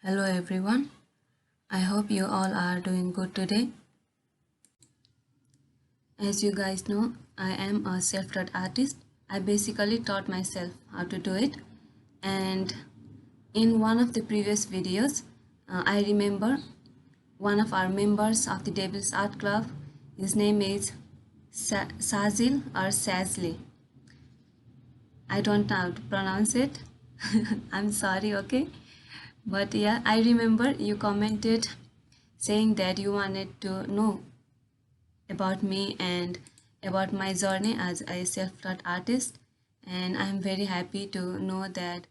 Hello everyone, I hope you all are doing good today. As you guys know, I am a self-taught artist. I basically taught myself how to do it, and in one of the previous videos, I remember one of our members of the Devil's Art Club, his name is Sazil or Sazli. I don't know how to pronounce it. I'm sorry, okay? But yeah, I remember you commented saying that you wanted to know about me and about my journey as a self-taught artist, and I'm very happy to know that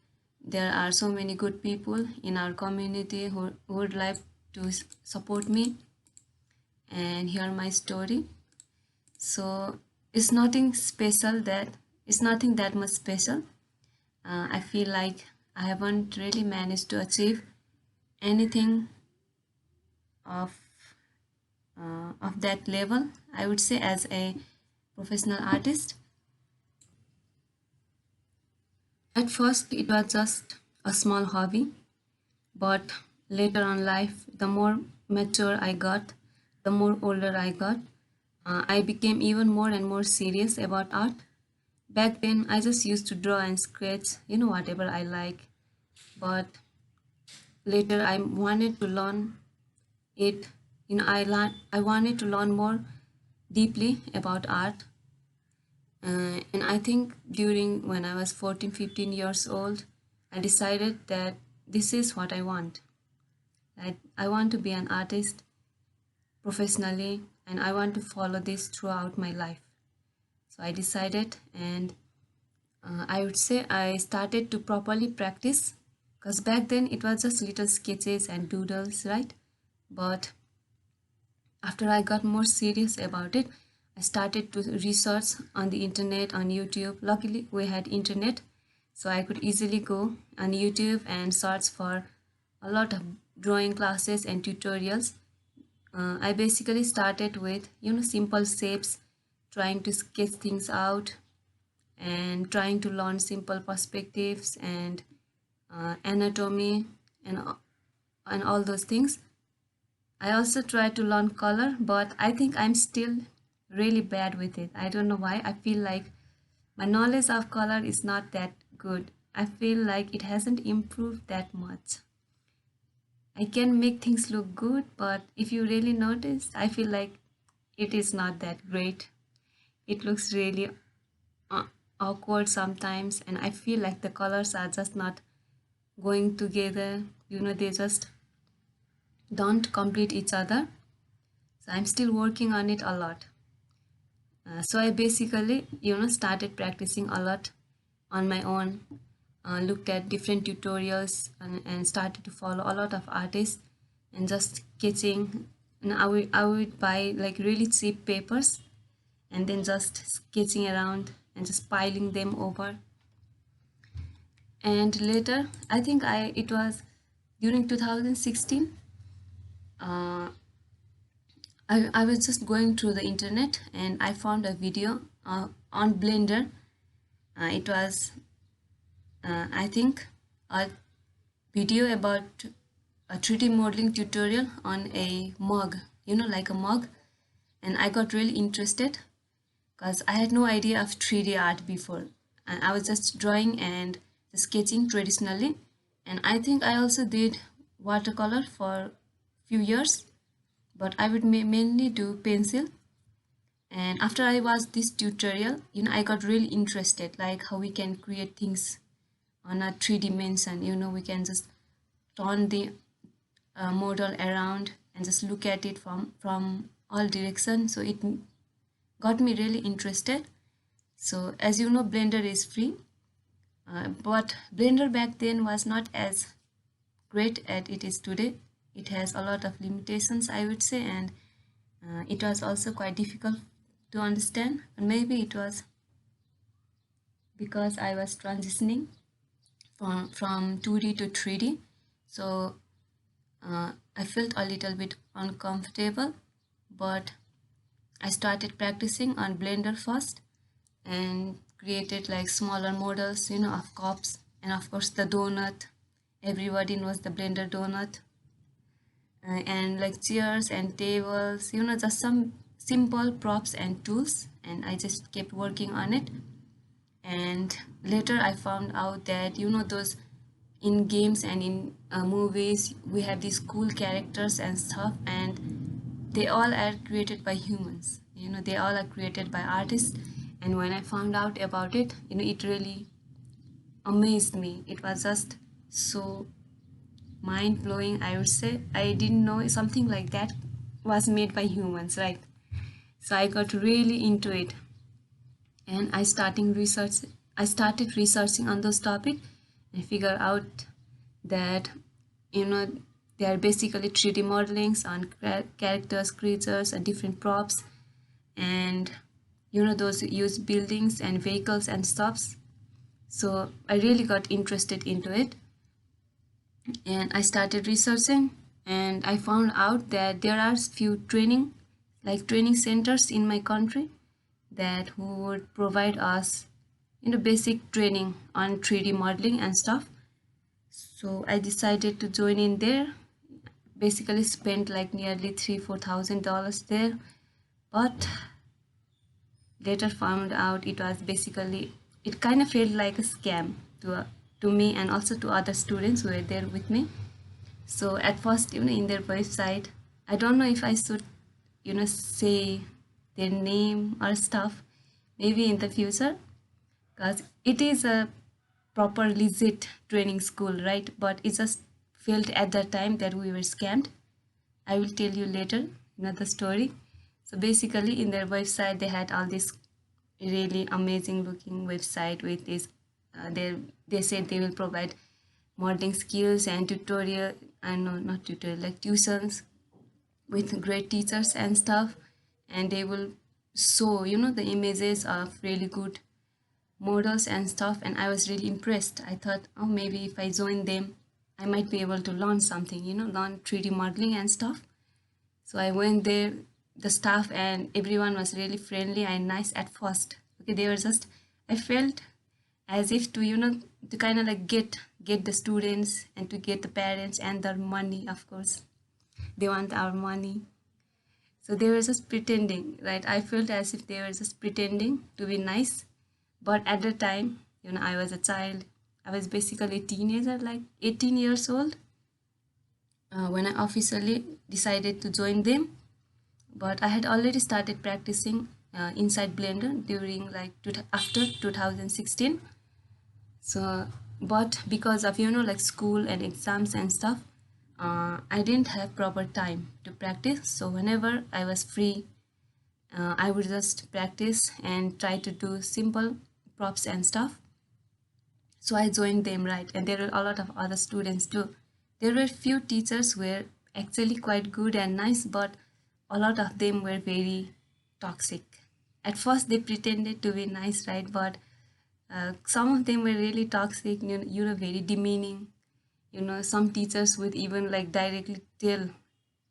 there are so many good people in our community who would like to support me and hear my story. So it's nothing that much special. I feel like I haven't really managed to achieve anything of of that level, I would say, as a professional artist. At first, it was just a small hobby, but later on life, the more mature I got, the more older I got, I became even more and more serious about art. Back then, I just used to draw and sketch, whatever I like. But later, I wanted to learn it. I wanted to learn more deeply about art. And I think during when I was 14, 15 years old, I decided that this is what I want. I want to be an artist professionally, and I want to follow this throughout my life. So I decided, and I would say I started to properly practice, because back then it was just little sketches and doodles, right? But after I got more serious about it, I started to research on the internet, on YouTube. Luckily, we had internet, so I could easily go on YouTube and search for a lot of drawing classes and tutorials. I basically started with, simple shapes, trying to sketch things out and trying to learn simple perspectives and anatomy and all those things. I also try to learn color, but I think I'm still really bad with it. I don't know why. I feel like my knowledge of color is not that good. I feel like it hasn't improved that much. I can make things look good, but if you really notice, I feel like it is not that great. It looks really uh, awkward sometimes, and I feel like the colors are just not going together. They just don't complete each other. So I'm still working on it a lot. So I basically, started practicing a lot on my own, looked at different tutorials and started to follow a lot of artists and just sketching. And I would buy like really cheap papers and then just sketching around and just piling them over. And later, I think it was during 2016, uh, I was just going through the internet and I found a video on Blender. It was, I think, a video about a 3D modeling tutorial on a mug, like a mug. And I got really interested because I had no idea of 3D art before. And I was just drawing and sketching traditionally. And I think I also did watercolor for few years, but I would mainly do pencil. And after I watched this tutorial, I got really interested, like how we can create things on a three dimension. We can just turn the model around and just look at it from all directions. So it got me really interested. So as you know, Blender is free, but Blender back then was not as great as it is today. It has a lot of limitations, I would say, and it was also quite difficult to understand. And maybe it was because I was transitioning from 2D to 3D. So I felt a little bit uncomfortable, but I started practicing on Blender first and created like smaller models, of cups and of course the donut Everybody knows the blender donut, and like chairs and tables, just some simple props and tools, and I just kept working on it. And later I found out that those in games and in movies we have these cool characters and stuff, and they all are created by humans. They all are created by artists. And when I found out about it, it really amazed me. It was just so mind blowing, I would say. I didn't know something like that was made by humans, right? So I got really into it, and I started researching on those topic and figure out that you know they are basically 3D modelings on characters, creatures, and different props, and those use buildings and vehicles and stuffs. So I really got interested into it, and I started researching, and I found out that there are few training centers in my country that who would provide us basic training on 3D modeling and stuff. So I decided to join in there. Basically spent like nearly $3,000-4,000 there, but later found out it was basically, it kind of felt like a scam to me and also to other students who were there with me. So at first, in their website, I don't know if I should, say their name or stuff, maybe in the future, because it is a proper legit training school, right? But it just felt at that time that we were scammed. I will tell you later, the story. So basically, in their website, they had all this really amazing looking website with this. They said they will provide modeling skills and tutorial. I know, not tutorial, like tuitions with great teachers and stuff, and they will show the images of really good models and stuff. And I was really impressed. I thought, oh, maybe if I join them I might be able to learn something, learn 3D modeling and stuff. So I went there. The staff and everyone was really friendly and nice at first. Okay, they were just, I felt as if to to kind of like get the students and to get the parents and their money. Of course they want our money, so they were just pretending, right? I felt as if they were just pretending to be nice. But at the time, I was a child. I was basically a teenager, like 18 years old, when I officially decided to join them. But I had already started practicing inside Blender during like after 2016. So but because of like school and exams and stuff, I didn't have proper time to practice. So whenever I was free, I would just practice and try to do simple props and stuff. So I joined them, right? And there were a lot of other students too. There were few teachers who were actually quite good and nice, but a lot of them were very toxic. At first they pretended to be nice, right? But some of them were really toxic, very demeaning. Some teachers would even like directly tell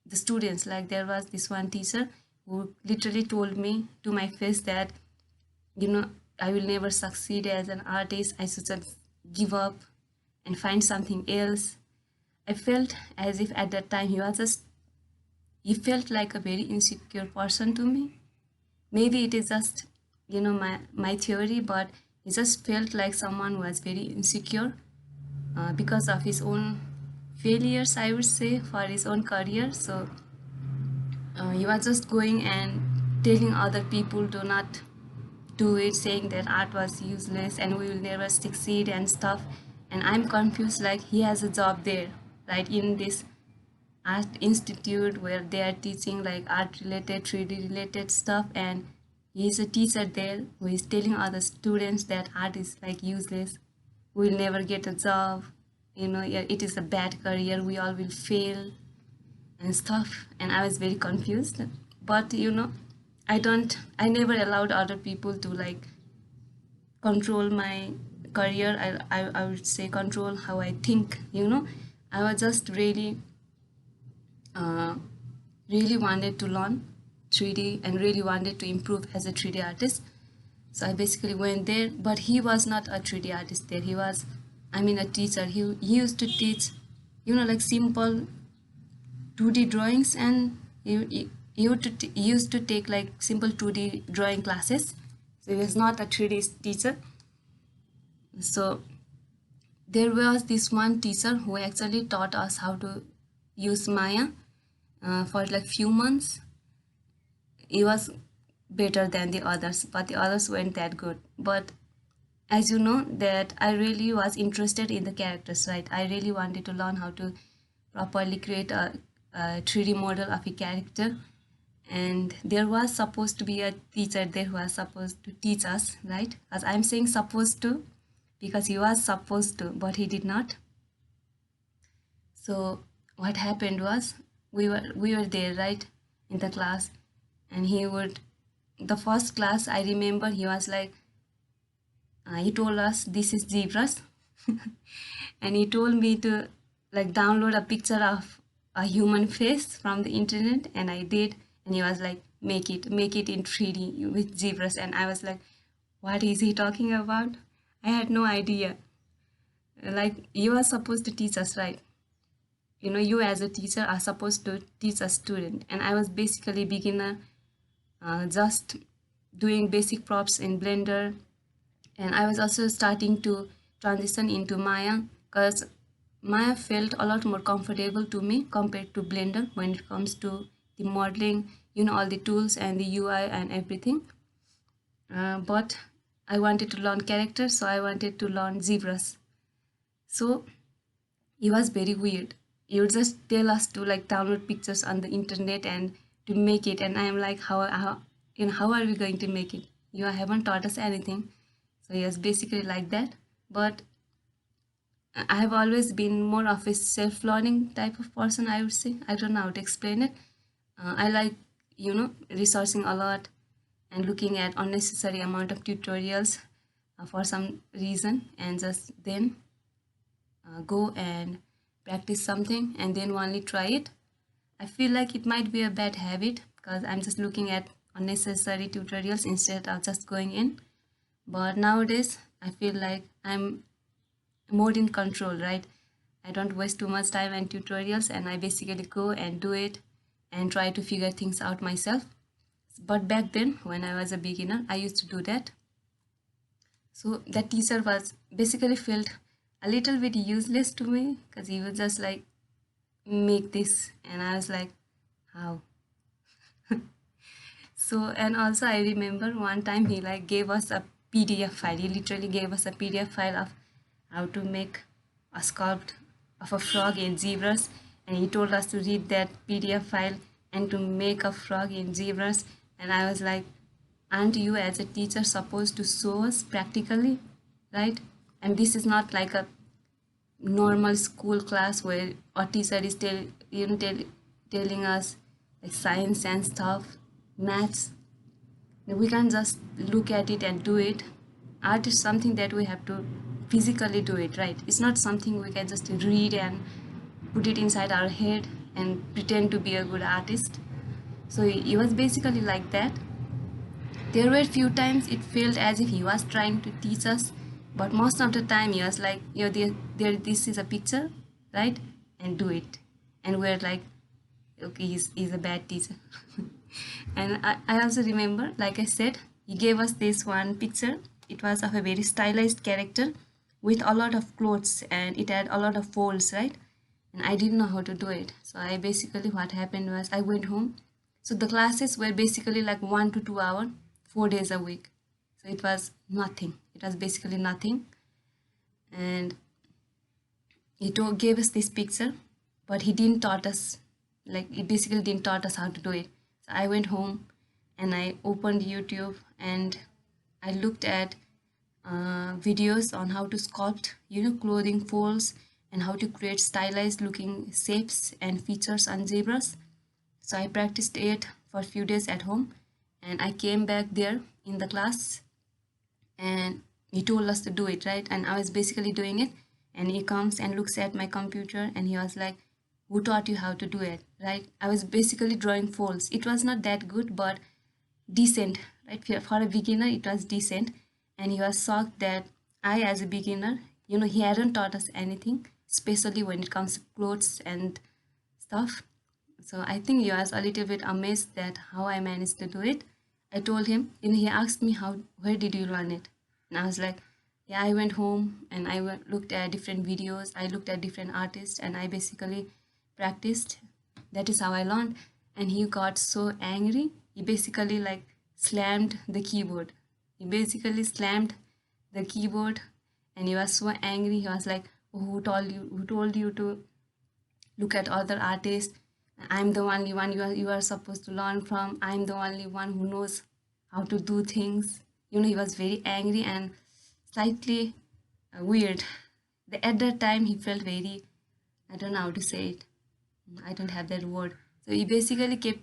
the students, like there was this one teacher who literally told me to my face that I will never succeed as an artist. I should just give up and find something else. I felt as if at that time he felt like a very insecure person to me. Maybe it is just my theory, but he just felt like someone who was very insecure because of his own failures, I would say, for his own career. So he was just going and telling other people to not do it, saying that art was useless and we will never succeed and stuff. And I'm confused, like he has a job there, right, in this art institute where they are teaching like art related, 3D related stuff, and he's a teacher there who is telling other students that art is like useless, we'll never get a job, yeah, it is a bad career, we all will fail and stuff. And I was very confused. But I never allowed other people to like control my career. I would say control how I think. I was just uh, really wanted to learn 3D and really wanted to improve as a 3D artist. So I basically went there, but he was not a 3D artist there. He was I mean a teacher. He used to teach, like simple 2D drawings, and he used to take like simple 2D drawing classes. So he was not a 3D teacher. So there was this one teacher who actually taught us how to use Maya for like few months. He was better than the others, but the others weren't that good. But as you know that I really was interested in the characters, right? I really wanted to learn how to properly create a 3D model of a character, and there was supposed to be a teacher there who was supposed to teach us, right? As I'm saying supposed to because he was supposed to, but he did not. So what happened was we were there, right, in the class, and he would, the first class I remember, he was like, he told us this is Zbrush, and he told me to like download a picture of a human face from the internet, and I did, and he was like, make it in 3D with Zbrush, and I was like, what is he talking about? I had no idea. Like, you are supposed to teach us, right? You as a teacher are supposed to teach a student, and I was basically beginner, just doing basic props in Blender, and I was also starting to transition into Maya because Maya felt a lot more comfortable to me compared to Blender when it comes to the modeling, all the tools and the UI and everything. But I wanted to learn characters, so I wanted to learn Zebras. So it was very weird. You would just tell us to like download pictures on the internet and to make it, and I am like, how are we going to make it? You haven't taught us anything. So yes, basically like that. But I have always been more of a self-learning type of person, I would say. I don't know how to explain it. I like, researching a lot and looking at unnecessary amount of tutorials for some reason, and just then go and practice something and then only try it. I feel like it might be a bad habit because I'm just looking at unnecessary tutorials instead of just going in. But nowadays, I feel like I'm more in control, right? I don't waste too much time on tutorials, and I basically go and do it and try to figure things out myself. But back then, when I was a beginner, I used to do that. So that teacher was basically felt a little bit useless to me because he was just like, make this, and I was like, how? So, and also I remember one time he like gave us a PDF file. He literally gave us a PDF file of how to make a sculpt of a frog in Zebras, and he told us to read that PDF file and to make a frog in Zebras. And I was like, aren't you as a teacher supposed to show us practically, right? And this is not like a normal school class where a teacher is telling us like science and stuff, maths. We can't just look at it and do it. Art is something that we have to physically do it, right? It's not something we can just read and put it inside our head and pretend to be a good artist. So he was basically like that. There were few times it felt as if he was trying to teach us, but most of the time he was like, this is a picture, right? And do it. And we're like, okay, he's a bad teacher. And I also remember, like I said, he gave us this one picture. It was of a very stylized character with a lot of clothes, and it had a lot of folds, right? And I didn't know how to do it. So I basically, what happened was I went home. So the classes were basically like 1 to 2 hours, 4 days a week. So it was nothing. It was basically nothing. And he gave us this picture, but he didn't taught us, like he basically didn't taught us how to do it. So I went home and I opened YouTube and I looked at videos on how to sculpt, clothing folds, and how to create stylized looking shapes and features on zebras. So I practiced it for a few days at home, and I came back there in the class, and he told us to do it, right? And I was basically doing it, and he comes and looks at my computer, and he was like, who taught you how to do it, right? I was basically drawing folds. It was not that good, but decent, right? For a beginner, it was decent. And he was shocked that I, as a beginner, He hadn't taught us anything, especially when it comes to clothes and stuff. So I think he was a little bit amazed that how I managed to do it. I told him, he asked me where did you learn it? And I was like, yeah, I went home and looked at different videos. I looked at different artists and I basically practiced. That is how I learned. And he got so angry. He basically like slammed the keyboard. He basically slammed the keyboard and he was so angry. He was like, oh, who told you to look at other artists? I'm the only one you are supposed to learn from. I'm the only one who knows how to do things. He was very angry and slightly weird. At that time he felt very, I don't know how to say it. I don't have that word. So he basically kept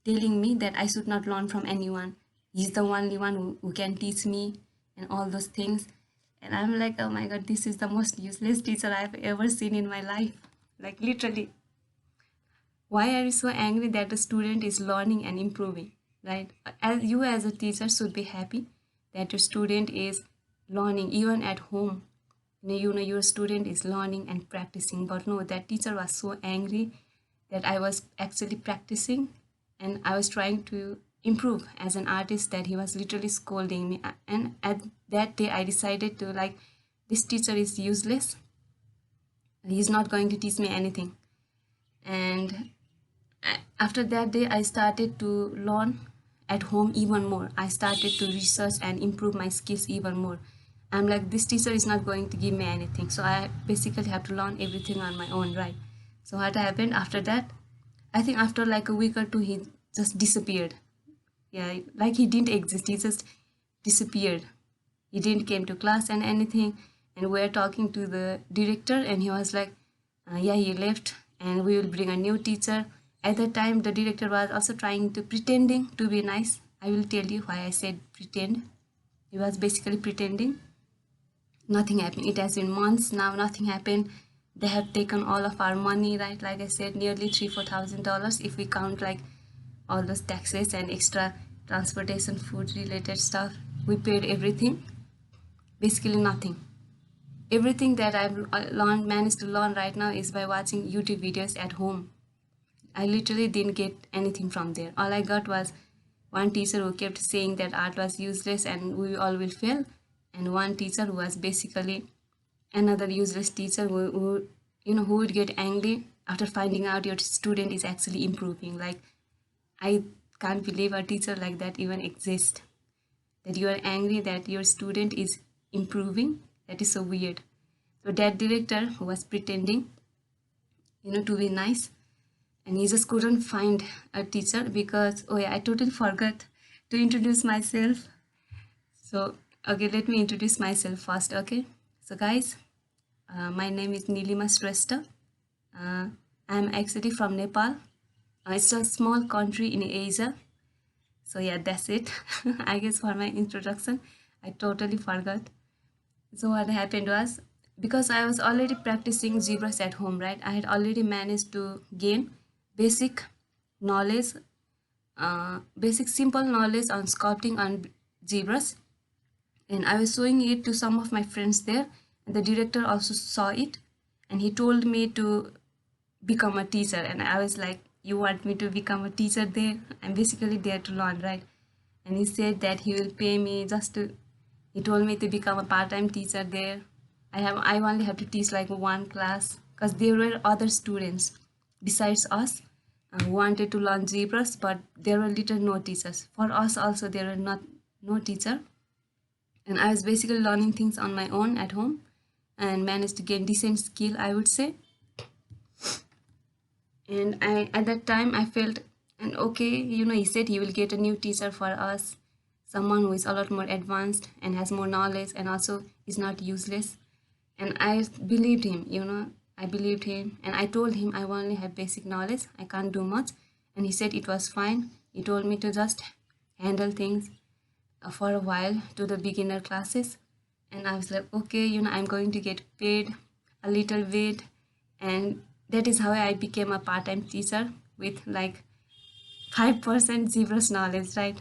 telling me that I should not learn from anyone. He's the only one who can teach me and all those things. And I'm like, oh my god, this is the most useless teacher I've ever seen in my life. Like literally. Why are you so angry that the student is learning and improving? Right? As a teacher should be happy that your student is learning even at home. Your student is learning and practicing. But no, that teacher was so angry that I was actually practicing and I was trying to improve as an artist, that he was literally scolding me. And at that day I decided to like, this teacher is useless. He's not going to teach me anything. And after that day I started to learn at home even more. I started to research and improve my skills even more. I'm like, this teacher is not going to give me anything, so I basically have to learn everything on my own, right? So what happened after that, I think after like a week or two he just disappeared. Yeah, like he didn't exist, he just disappeared. He didn't came to class and anything. And we were talking to the director and he was like, yeah, he left and we will bring a new teacher. At that time the director was also trying to pretending to be nice. I will tell you why I said pretend. He was basically pretending. Nothing happened. It has been months now, nothing happened. They have taken all of our money, right? Like I said, nearly $3,000-4,000 if we count like all those taxes and extra transportation, food related stuff. We paid everything. Basically nothing. Everything that I've managed to learn right now is by watching YouTube videos at home. I literally didn't get anything from there. All I got was one teacher who kept saying that art was useless and we all will fail, and one teacher who was basically another useless teacher who would get angry after finding out your student is actually improving. Like, I can't believe a teacher like that even exists. That you are angry that your student is improving. That is so weird. So that director who was pretending, to be nice, and he just couldn't find a teacher because, oh yeah, I totally forgot to introduce myself. So okay, let me introduce myself first. Okay, so guys, my name is Nilima Shrestha. I'm actually from Nepal. It's a small country in Asia. So yeah, that's it. I guess for my introduction, I totally forgot. So what happened was, because I was already practicing Zbrush at home, right? I had already managed to gain basic knowledge, basic simple knowledge on sculpting on Zbrush, and I was showing it to some of my friends there, and the director also saw it, and he told me to become a teacher. And I was like, you want me to become a teacher there? I'm basically there to learn, right? And he said that he will pay me just to, he told me to become a part-time teacher there. I only have to teach like one class, because there were other students besides us who wanted to learn Zebras, but there were little no teachers. For us also there were not no teacher, and I was basically learning things on my own at home and managed to gain decent skill, I would say. And I, at that time, I felt, and okay, he said he will get a new teacher for us, someone who is a lot more advanced and has more knowledge and also is not useless. And I believed him. I believed him, and I told him I only have basic knowledge, I can't do much. And he said it was fine. He told me to just handle things for a while to the beginner classes. And I was like, okay, I'm going to get paid a little bit. And that is how I became a part-time teacher with like 5% Zebras knowledge, right?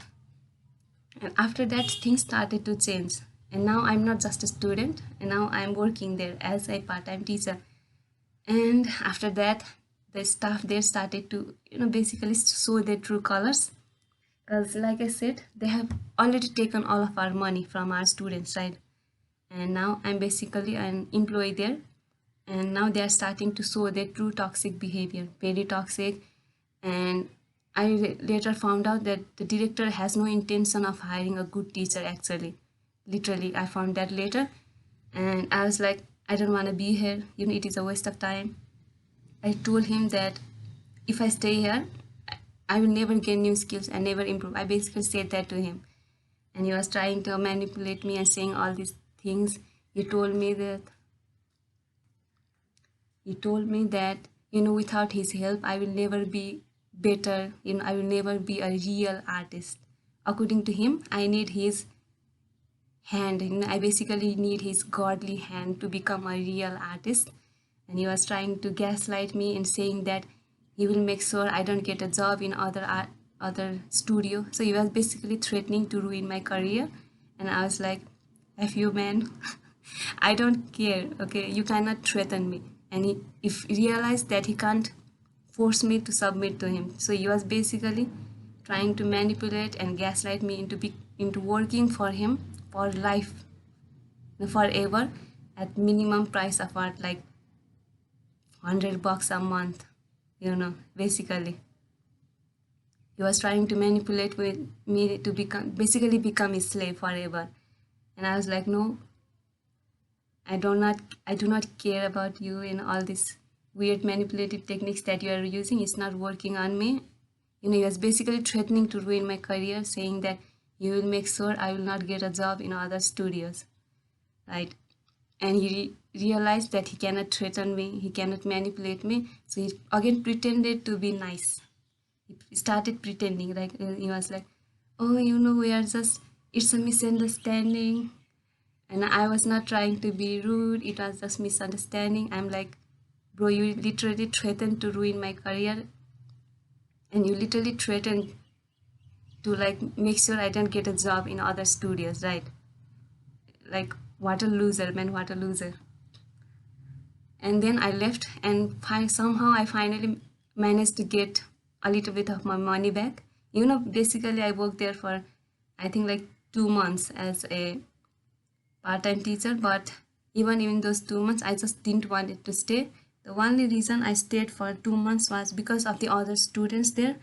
And after that, things started to change. And now I'm not just a student, and now I'm working there as a part-time teacher. And after that, the staff there started to, basically show their true colors. Because like I said, they have already taken all of our money from our students, right? And now I'm basically an employee there, and now they are starting to show their true toxic behavior, very toxic. And I later found out that the director has no intention of hiring a good teacher, actually. Literally, I found that later. And I was like, I don't want to be here, it is a waste of time. I told him that if I stay here, I will never gain new skills and never improve. I basically said that to him. And he was trying to manipulate me and saying all these things. He told me that without his help, I will never be better. I will never be a real artist. According to him, I need his hand. I basically need his godly hand to become a real artist. And he was trying to gaslight me and saying that he will make sure I don't get a job in other studio. So he was basically threatening to ruin my career. And I was like, F you, man. I don't care. Okay, you cannot threaten me. And if he realized that he can't force me to submit to him. So he was basically trying to manipulate and gaslight me into working for him for life, forever, at minimum price of art, like $100 a month. Basically he was trying to manipulate with me to become his slave forever. And I was like, no, I do not care about you and all these weird manipulative techniques that you are using. It's not working on me. He was basically threatening to ruin my career, saying that you will make sure I will not get a job in other studios, right? And he realized that he cannot threaten me, he cannot manipulate me. So he again pretended to be nice. He started pretending, like he was like, oh, we are just, it's a misunderstanding. And I was not trying to be rude, it was just misunderstanding. I'm like, bro, you literally threatened to ruin my career, and you literally threatened to like make sure I don't get a job in other studios, right? Like, what a loser, man, what a loser. And then I left, and somehow I finally managed to get a little bit of my money back. Basically I worked there for, I think, like 2 months as a part-time teacher, but even in those 2 months I just didn't want it to stay. The only reason I stayed for 2 months was because of the other students there,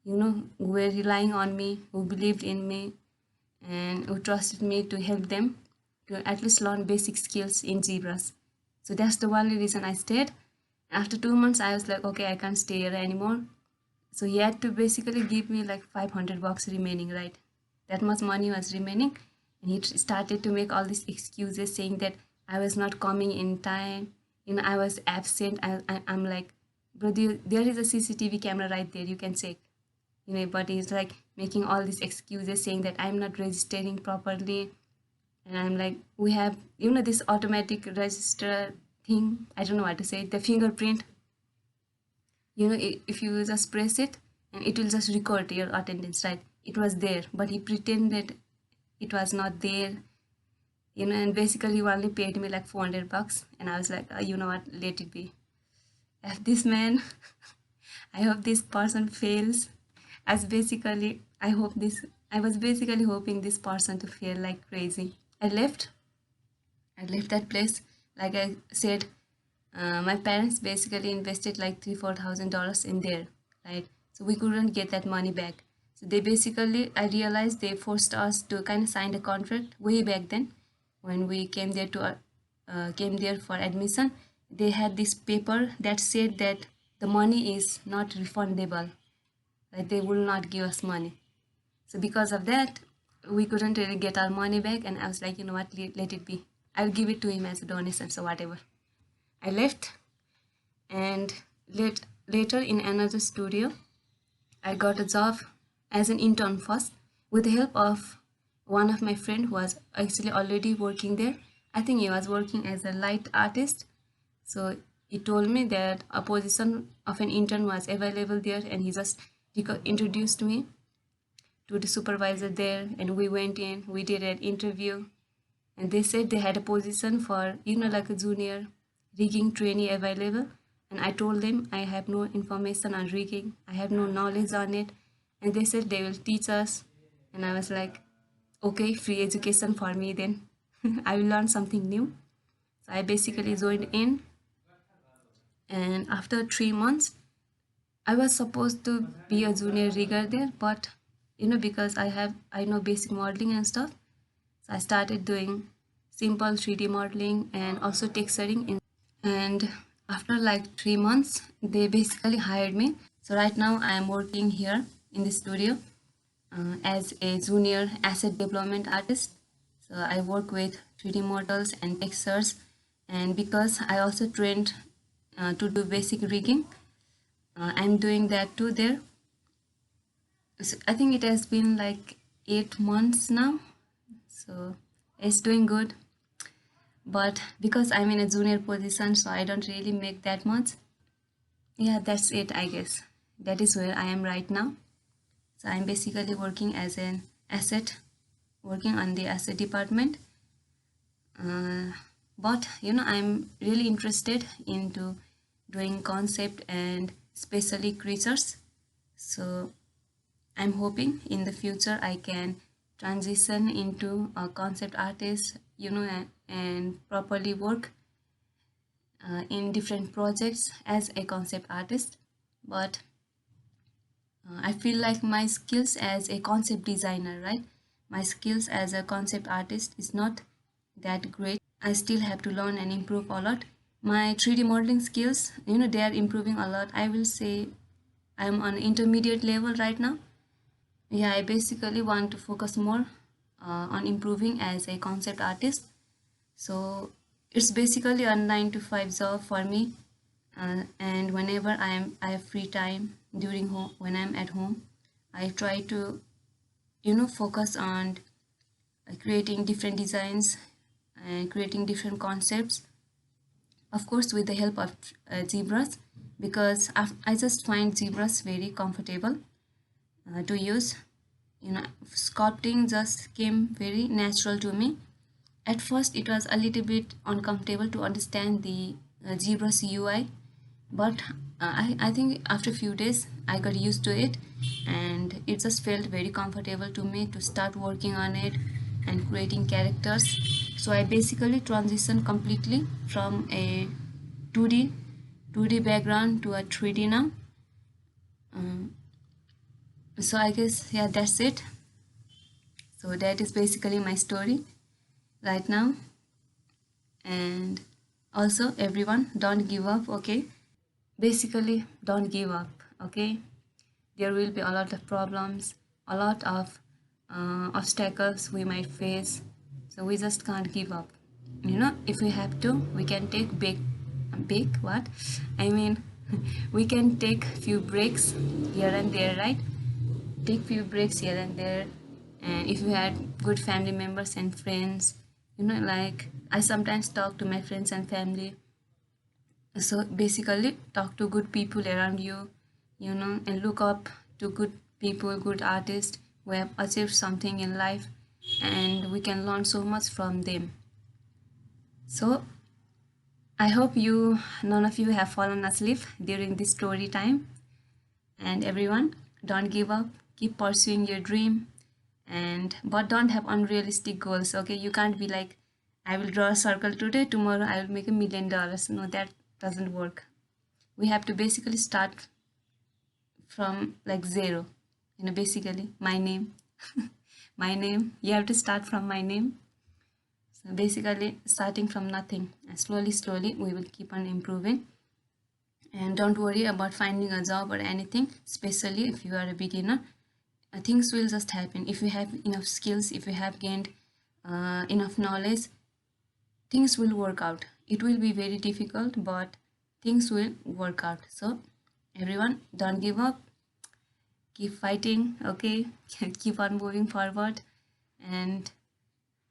who were relying on me, who believed in me, and who trusted me to help them to at least learn basic skills in Zbrush. So that's the only reason I stayed. After 2 months, I was like, okay, I can't stay here anymore. So he had to basically give me like $500 remaining, right? That much money was remaining. And he started to make all these excuses, saying that I was not coming in time. I was absent. I'm like, bro, there is a CCTV camera right there. You can check. But he's like making all these excuses, saying that I'm not registering properly. And I'm like, we have, this automatic register thing. I don't know what to say. The fingerprint. If you just press it, and it will just record your attendance, right? It was there, but he pretended it was not there. And basically he only paid me like $400, and I was like, you know what, let it be. F this man. I hope this person fails. I was basically hoping this person to fail like crazy. I left that place. Like I said, my parents basically invested like $3,000-4,000 in there, right? So we couldn't get that money back. So I realized they forced us to kind of sign a contract way back then. When we came there for admission, they had this paper that said that the money is not refundable, like they will not give us money. So because of that, we couldn't really get our money back, and I was like, you know what, let it be. I'll give it to him as a donation, so whatever. I left, and later in another studio, I got a job as an intern first, with the help of one of my friend who was actually already working there. I think he was working as a light artist. So he told me that a position of an intern was available there, and he just introduced me to the supervisor there, and we went in, we did an interview, and they said they had a position for, like a junior rigging trainee available. And I told them I have no information on rigging, I have no knowledge on it. And they said they will teach us. And I was like, okay, free education for me then. I will learn something new. So I basically joined in, and after 3 months, I was supposed to be a junior rigger there, but because I know basic modeling and stuff, so I started doing simple 3D modeling and also texturing in. And after like 3 months, they basically hired me. So right now I am working here in the studio as a junior asset development artist. So I work with 3D models and textures, and because I also trained to do basic rigging, I'm doing that too there. So I think it has been like 8 months now, so it's doing good. But because I'm in a junior position, so I don't really make that much. Yeah, that's it, I guess. That is where I am right now. So I'm basically working as an asset, working on the asset department. But I'm really interested into doing concept and especially creatures. So I'm hoping in the future I can transition into a concept artist, and properly work in different projects as a concept artist. But I feel like my skills as a concept designer, right? My skills as a concept artist is not that great. I still have to learn and improve a lot. My 3D modeling skills, they are improving a lot. I will say I'm on intermediate level right now. Yeah, I basically want to focus more on improving as a concept artist. So it's basically a 9 to 5 job for me. And whenever I have free time during home, when I'm at home, I try to focus on creating different designs and creating different concepts, of course with the help of Zbrush, because I just find Zbrush very comfortable to use. Sculpting just came very natural to me. At first it was a little bit uncomfortable to understand the Zbrush UI, but I think after a few days I got used to it, and it just felt very comfortable to me to start working on it and creating characters. So I basically transitioned completely from a 2D 2D background to a 3D now. So I guess, yeah, that's it. So that is basically my story right now. And also, everyone, don't give up, okay? Basically, don't give up, okay? There will be a lot of problems, a lot of obstacles we might face, so we just can't give up. If we have to, we can take big what I mean we can take few breaks here and there, right? Take few breaks here and there. And if you had good family members and friends, like I sometimes talk to my friends and family. So basically talk to good people around you, and look up to good people, good artists who have achieved something in life, and we can learn so much from them. So I hope none of you have fallen asleep during this story time. And everyone, don't give up, keep pursuing your dream, but don't have unrealistic goals, okay? You can't be like, I will draw a circle today, tomorrow I will make $1 million. No, that doesn't work. We have to basically start from like zero. Basically my name. My name, you have to start from my name. So basically starting from nothing, and slowly we will keep on improving. And don't worry about finding a job or anything, especially if you are a beginner. Things will just happen. If you have enough skills, if you have gained enough knowledge, things will work out. It will be very difficult, but things will work out. So everyone, don't give up, keep fighting, okay? Keep on moving forward. And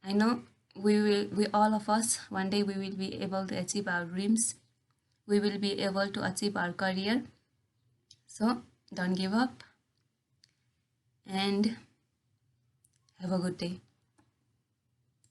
I know we all of us, one day we will be able to achieve our dreams. We will be able to achieve our career. So don't give up, and have a good day.